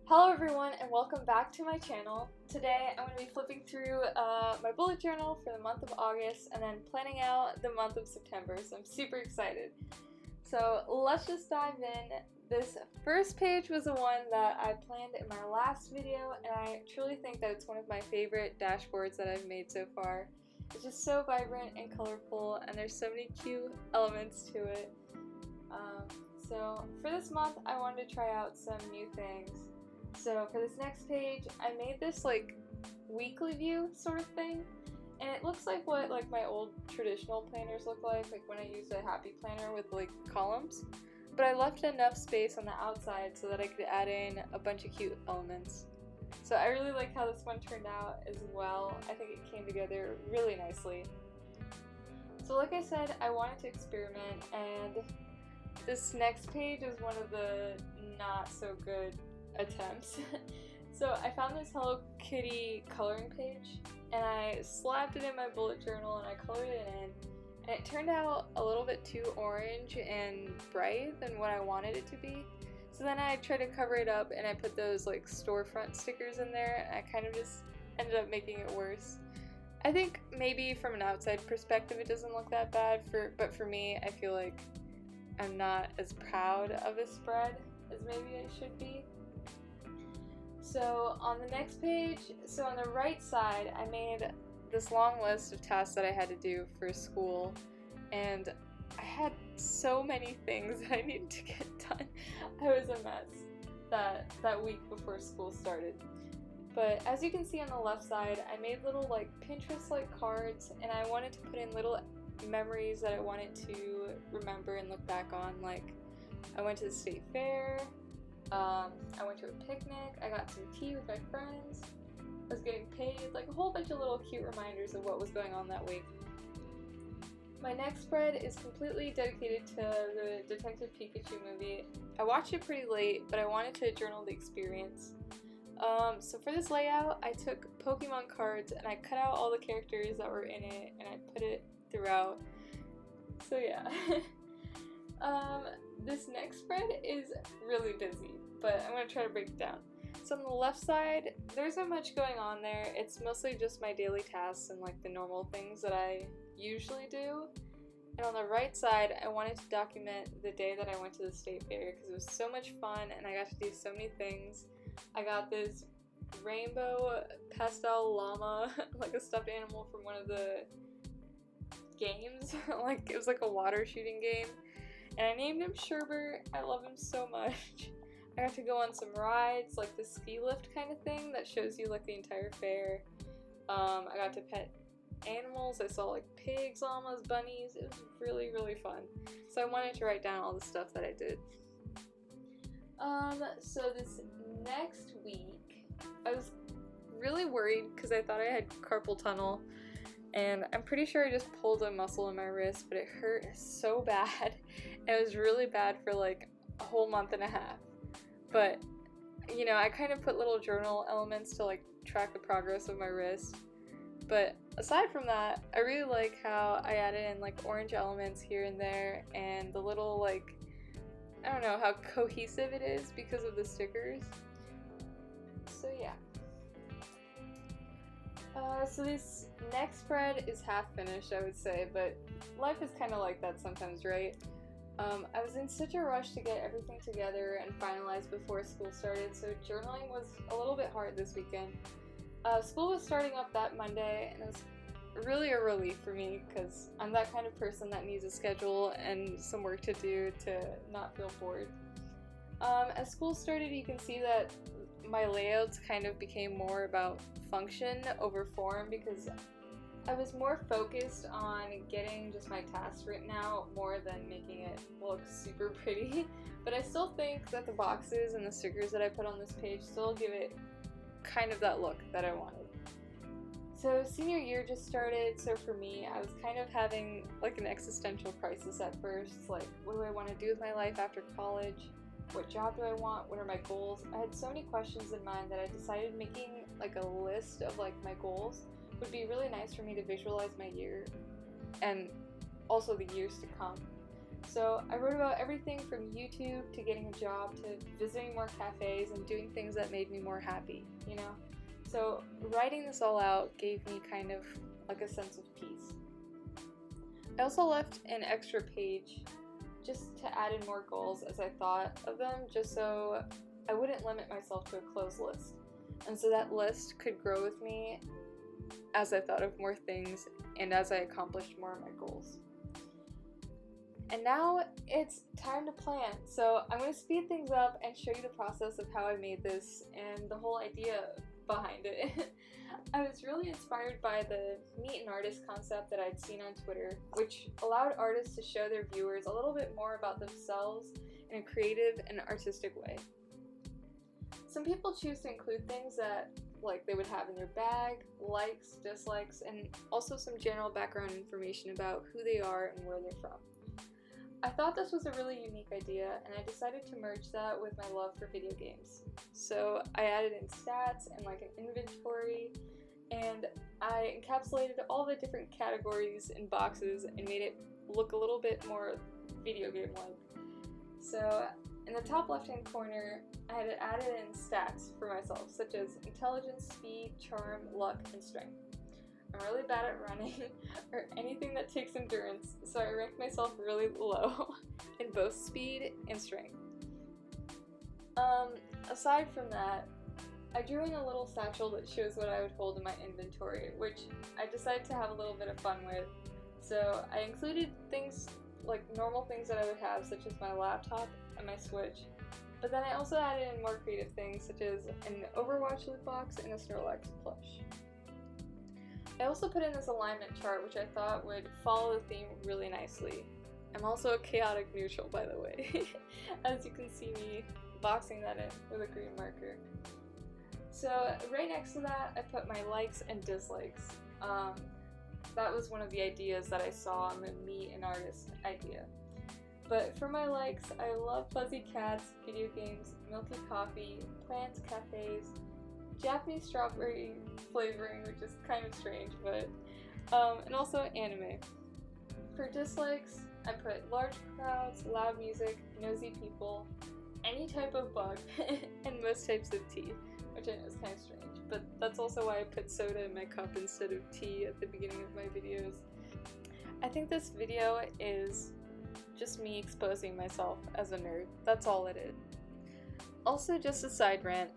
Hello everyone and welcome back to my channel. Today I'm going to be flipping through my bullet journal for the month of August and then planning out the month of September, so I'm super excited. So let's just dive in. This first page was the one that I planned in my last video, and I truly think that it's one of my favorite dashboards that I've made so far. It's just so vibrant and colorful and there's so many cute elements to it. So for this month I wanted to try out some new things. So for this next page, I made this like weekly view sort of thing, and it looks like what like my old traditional planners look like when I used a happy planner with like columns. But I left enough space on the outside so that I could add in a bunch of cute elements. So I really like how this one turned out as well. I think it came together really nicely. So like I said, I wanted to experiment, and this next page is one of the not so good attempts. So I found this Hello Kitty coloring page and I slapped it in my bullet journal and I colored it in, and it turned out a little bit too orange and bright than what I wanted it to be. So then I tried to cover it up and I put those like storefront stickers in there, and I kind of just ended up making it worse. I think maybe from an outside perspective it doesn't look that bad, but for me I feel like I'm not as proud of this spread as maybe I should be. So on the next page, so on the right side, I made this long list of tasks that I had to do for school, and I had so many things that I needed to get done. I was a mess that week before school started. But as you can see on the left side, I made little like Pinterest-like cards, and I wanted to put in little memories that I wanted to remember and look back on. Like, I went to the state fair, I went to a picnic, I got some tea with my friends, I was getting paid, like a whole bunch of little cute reminders of what was going on that week. My next spread is completely dedicated to the Detective Pikachu movie. I watched it pretty late, but I wanted to journal the experience. So for this layout, I took Pokemon cards and I cut out all the characters that were in it and I put it throughout. So yeah. This next spread is really busy, but I'm going to try to break it down. So on the left side, there's not much going on there. It's mostly just my daily tasks and like the normal things that I usually do. And on the right side, I wanted to document the day that I went to the state fair because it was so much fun and I got to do so many things. I got this rainbow pastel llama, like a stuffed animal from one of the games. Like it was like a water shooting game. And I named him Sherbert. I love him so much. I got to go on some rides, like the ski lift kind of thing that shows you like the entire fair. I got to pet animals. I saw like pigs, llamas, bunnies. It was really, really fun. So I wanted to write down all the stuff that I did. So this next week, I was really worried because I thought I had carpal tunnel. And I'm pretty sure I just pulled a muscle in my wrist, but it hurt so bad. It was really bad for like a whole month and a half. But, you know, I kind of put little journal elements to like track the progress of my wrist. But aside from that, I really like how I added in like orange elements here and there, and the little like, I don't know how cohesive it is because of the stickers. So yeah. So this next spread is half finished, I would say, but life is kind of like that sometimes, right? I was in such a rush to get everything together and finalized before school started, so journaling was a little bit hard this weekend. School was starting up that Monday, and it was really a relief for me because I'm that kind of person that needs a schedule and some work to do to not feel bored. As school started, you can see that my layouts kind of became more about function over form because I was more focused on getting just my tasks written out more than making it look super pretty. But I still think that the boxes and the stickers that I put on this page still give it kind of that look that I wanted. So senior year just started, so for me, I was kind of having like an existential crisis at first. Like, what do I want to do with my life after college? What job do I want? What are my goals? I had so many questions in mind that I decided making like a list of like my goals would be really nice for me to visualize my year and also the years to come. So I wrote about everything from YouTube to getting a job to visiting more cafes and doing things that made me more happy, you know? So writing this all out gave me kind of like a sense of peace. I also left an extra page just to add in more goals as I thought of them, just so I wouldn't limit myself to a closed list. And so that list could grow with me as I thought of more things and as I accomplished more of my goals. And now it's time to plan. So I'm going to speed things up and show you the process of how I made this and the whole idea behind it. I was really inspired by the meet an artist concept that I'd seen on Twitter, which allowed artists to show their viewers a little bit more about themselves in a creative and artistic way. Some people choose to include things that they would have in their bag, likes, dislikes, and also some general background information about who they are and where they're from. I thought this was a really unique idea, and I decided to merge that with my love for video games. So I added in stats and an inventory, and I encapsulated all the different categories in boxes and made it look a little bit more video game-like. So in the top left-hand corner, I had added in stats for myself, such as intelligence, speed, charm, luck, and strength. I'm really bad at running or anything that takes endurance, so I ranked myself really low in both speed and strength. Aside from that, I drew in a little satchel that shows what I would hold in my inventory, which I decided to have a little bit of fun with. So I included things like normal things that I would have, such as my laptop and my Switch, but then I also added in more creative things, such as an Overwatch loot box and a Snorlax plush. I also put in this alignment chart, which I thought would follow the theme really nicely. I'm also a chaotic neutral, by the way, as you can see me boxing that in with a green marker. So right next to that, I put my likes and dislikes. That was one of the ideas that I saw on the meet an artist idea. But for my likes, I love fuzzy cats, video games, milky coffee, plants, cafes, Japanese strawberry flavoring, which is kind of strange, but and also anime. For dislikes, I put large crowds, loud music, nosy people, any type of bug, and most types of tea, which I know is kind of strange, but that's also why I put soda in my cup instead of tea at the beginning of my videos. I think this video is just me exposing myself as a nerd. That's all it is. Also, just a side rant,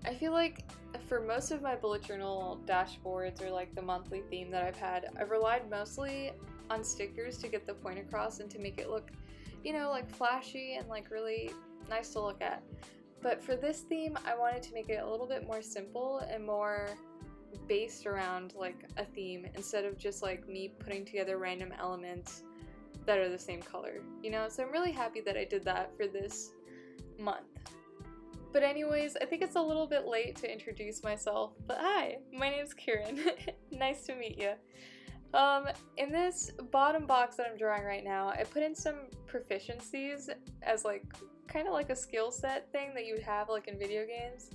I feel like for most of my bullet journal dashboards or the monthly theme that I've had, I've relied mostly on stickers to get the point across and to make it look, flashy and really nice to look at. But for this theme, I wanted to make it a little bit more simple and more based around a theme instead of just me putting together random elements that are the same color, So I'm really happy that I did that for this month. But anyways, I think it's a little bit late to introduce myself, but hi, my name's Kieran. Nice to meet you. In this bottom box that I'm drawing right now, I put in some proficiencies as kind of like a skill set thing that you would have in video games.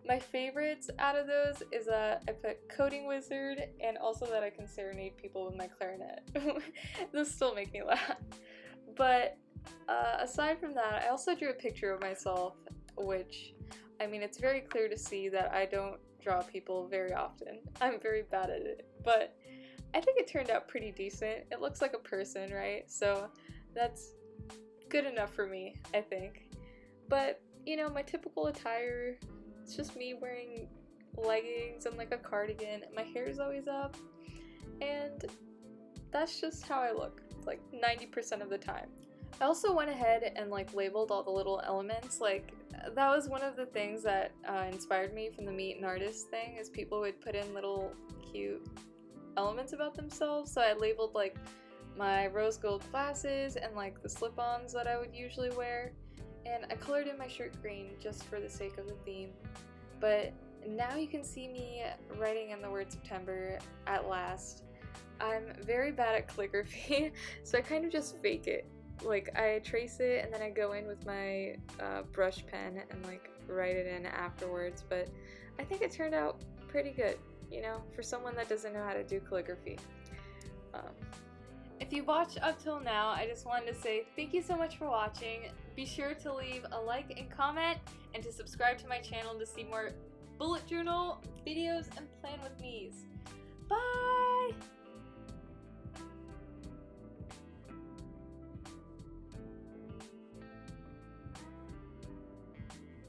My favorites out of those is that I put coding wizard and also that I can serenade people with my clarinet. Those still make me laugh. But aside from that, I also drew a picture of myself, which, it's very clear to see that I don't draw people very often. I'm very bad at it, but I think it turned out pretty decent. It looks like a person, right? So that's good enough for me, I think. But, my typical attire, it's just me wearing leggings and a cardigan. My hair is always up, and that's just how I look, 90% of the time. I also went ahead and labeled all the little elements. That was one of the things that inspired me from the meet an artist thing, is people would put in little cute elements about themselves. So I labeled my rose gold glasses and the slip-ons that I would usually wear, and I colored in my shirt green just for the sake of the theme. But now you can see me writing in the word September at last. I'm very bad at calligraphy, so I kind of just fake it. I trace it and then I go in with my brush pen and write it in afterwards, but I think it turned out pretty good, for someone that doesn't know how to do calligraphy. If you watched up till now, I just wanted to say thank you so much for watching. Be sure to leave a like and comment, and to subscribe to my channel to see more bullet journal videos and plan with me's. Bye!